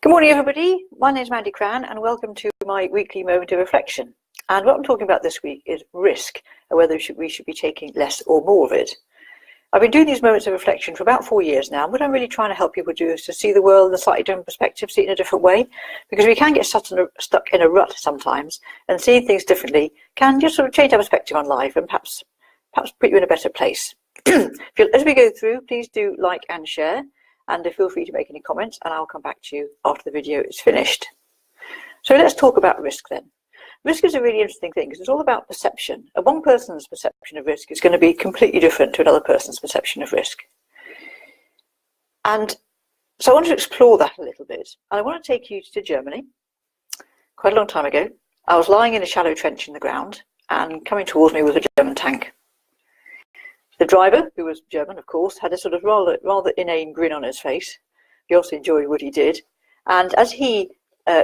Good morning, everybody. My name is Mandie Cran, and welcome to my weekly moment of reflection. And what I'm talking about this week is risk, and whether we should be taking less or more of it. I've been doing these moments of reflection for about 4 years now, and what I'm really trying to help people do is to see the world in a slightly different perspective, see it in a different way, because we can get stuck in a rut sometimes, and seeing things differently can just sort of change our perspective on life and perhaps put you in a better place. As we go through, please do like and share. And feel free to make any comments, and I'll come back to you after the video is finished. So let's talk about risk then. Risk is a really interesting thing because it's all about perception. And one person's perception of risk is going to be completely different to another person's perception of risk. And so I want to explore that a little bit. And I want to take you to Germany. Quite a long time ago, I was lying in a shallow trench in the ground, and coming towards me was a German tank. The driver, who was German, of course, had a sort of rather inane grin on his face. He also enjoyed what he did. And as he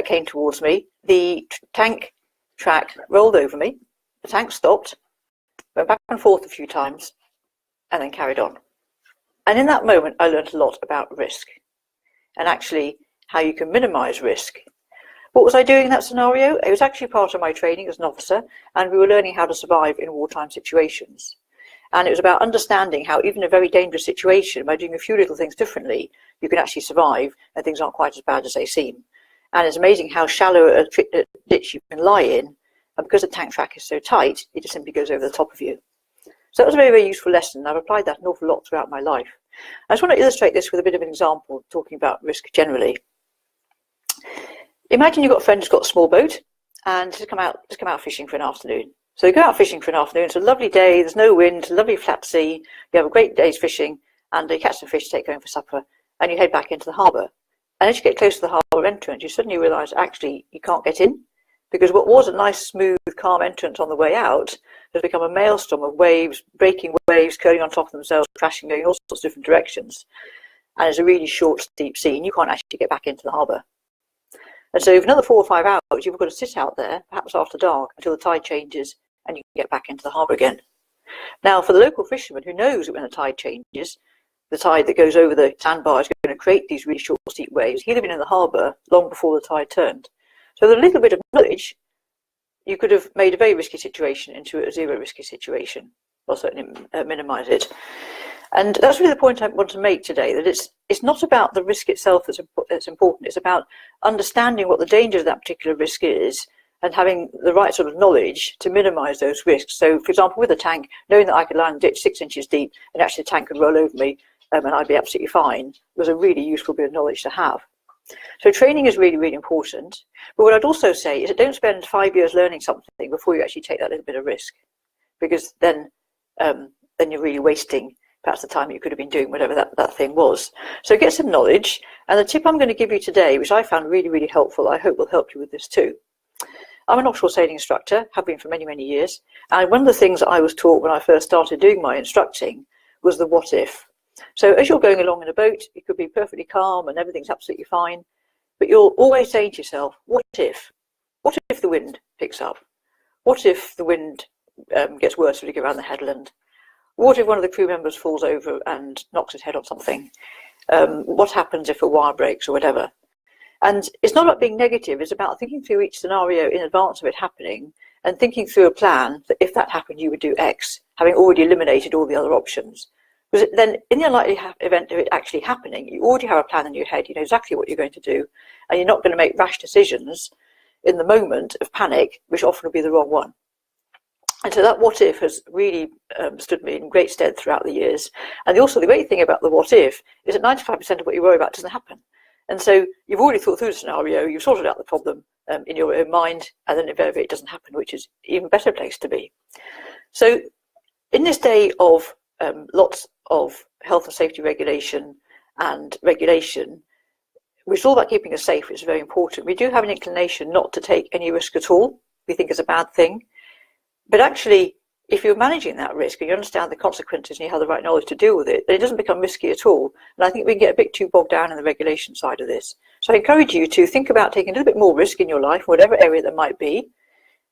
came towards me, the tank track rolled over me. The tank stopped, went back and forth a few times, and then carried on. And in that moment, I learned a lot about risk and actually how you can minimize risk. What was I doing in that scenario? It was actually part of my training as an officer, and we were learning how to survive in wartime situations. And it was about understanding how even a very dangerous situation, by doing a few little things differently, you can actually survive and things aren't quite as bad as they seem. And it's amazing how shallow a ditch you can lie in, and because the tank track is so tight, it just simply goes over the top of you. So that was a very, very useful lesson. I've applied that an awful lot throughout my life. I just want to illustrate this with a bit of an example, talking about risk generally. Imagine you've got a friend who's got a small boat and just come out fishing for an afternoon. So you go out fishing for an afternoon, it's a lovely day, there's no wind, it's a lovely flat sea, you have a great day's fishing, and you catch some fish to take home for supper, and you head back into the harbour. And as you get close to the harbour entrance, you suddenly realise actually you can't get in, because what was a nice, smooth, calm entrance on the way out has become a maelstrom of waves, breaking waves, curling on top of themselves, crashing, going in all sorts of different directions. And it's a really short, steep sea, and you can't actually get back into the harbour. And so for another 4 or 5 hours, you've got to sit out there, perhaps after dark, until the tide changes, and you can get back into the harbour again. Now, for the local fisherman who knows that when the tide changes, the tide that goes over the sandbar is going to create these really short, steep waves, he'd have been in the harbour long before the tide turned. So with a little bit of knowledge, you could have made a very risky situation into a zero risky situation, or certainly minimise it. And that's really the point I want to make today, that it's not about the risk itself that's important, it's about understanding what the danger of that particular risk is, and having the right sort of knowledge to minimise those risks. So, for example, with a tank, knowing that I could lie in a ditch 6 inches deep and actually the tank could roll over me and I'd be absolutely fine, was a really useful bit of knowledge to have. So training is really, really important. But what I'd also say is that don't spend 5 years learning something before you actually take that little bit of risk, because then you're really wasting perhaps the time you could have been doing whatever that thing was. So get some knowledge. And the tip I'm going to give you today, which I found really, really helpful, I hope will help you with this too. I'm an offshore sailing instructor, have been for many, many years. And one of the things that I was taught when I first started doing my instructing was the what if. So as you're going along in a boat, it could be perfectly calm and everything's absolutely fine. But you're always saying to yourself, what if? What if the wind picks up? What if the wind gets worse when you go around the headland? What if one of the crew members falls over and knocks his head on something? What happens if a wire breaks or whatever? And it's not about being negative, it's about thinking through each scenario in advance of it happening and thinking through a plan that if that happened, you would do X, having already eliminated all the other options. Because then in the unlikely event of it actually happening, you already have a plan in your head, you know exactly what you're going to do, and you're not going to make rash decisions in the moment of panic, which often will be the wrong one. And so that what if has really stood me in great stead throughout the years. And also the great thing about the what if is that 95% of what you worry about doesn't happen. And so you've already thought through the scenario, you've sorted out the problem in your own mind, and then invariably it doesn't happen, which is an even better place to be. So in this day of lots of health and safety regulation and regulation, which is all about keeping us safe, which is very important, we do have an inclination not to take any risk at all. We think it's a bad thing. But actually, if you're managing that risk and you understand the consequences and you have the right knowledge to deal with it, then it doesn't become risky at all. And I think we can get a bit too bogged down in the regulation side of this. So I encourage you to think about taking a little bit more risk in your life, whatever area that might be.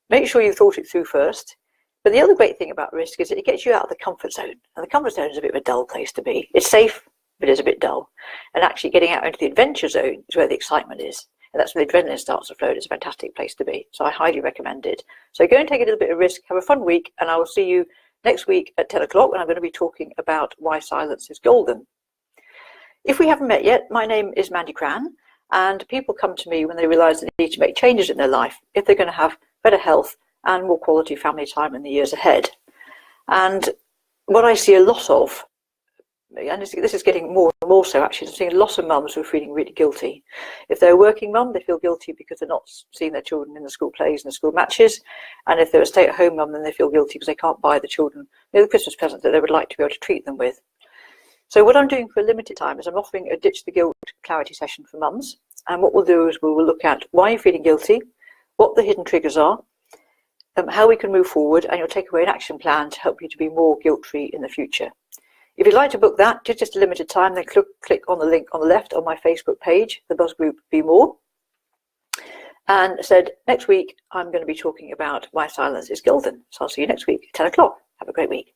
Make sure you've thought it through first. But the other great thing about risk is that it gets you out of the comfort zone. And the comfort zone is a bit of a dull place to be. It's safe, if it is a bit dull. And actually getting out into the adventure zone is where the excitement is. And that's when the adrenaline starts to flow. It's a fantastic place to be. So I highly recommend it. So go and take a little bit of risk, have a fun week, and I will see you next week at 10 o'clock when I'm going to be talking about why silence is golden. If we haven't met yet, my name is Mandie Cran, and people come to me when they realise they need to make changes in their life if they're going to have better health and more quality family time in the years ahead. And what I see a lot of, and this is getting more and more so actually, I'm seeing lots of mums who are feeling really guilty. If they're a working mum, they feel guilty because they're not seeing their children in the school plays and the school matches. And if they're a stay-at-home mum, then they feel guilty because they can't buy the children the Christmas present that they would like to be able to treat them with. So what I'm doing for a limited time is I'm offering a Ditch the Guilt clarity session for mums. And what we'll do is we will look at why you're feeling guilty, what the hidden triggers are, how we can move forward, and you'll take away an action plan to help you to be more guilt-free in the future. If you'd like to book that, just a limited time, then click on the link on the left on my Facebook page, the Buzz Group Be More. And said, next week, I'm going to be talking about why silence is golden. So I'll see you next week at 10 o'clock. Have a great week.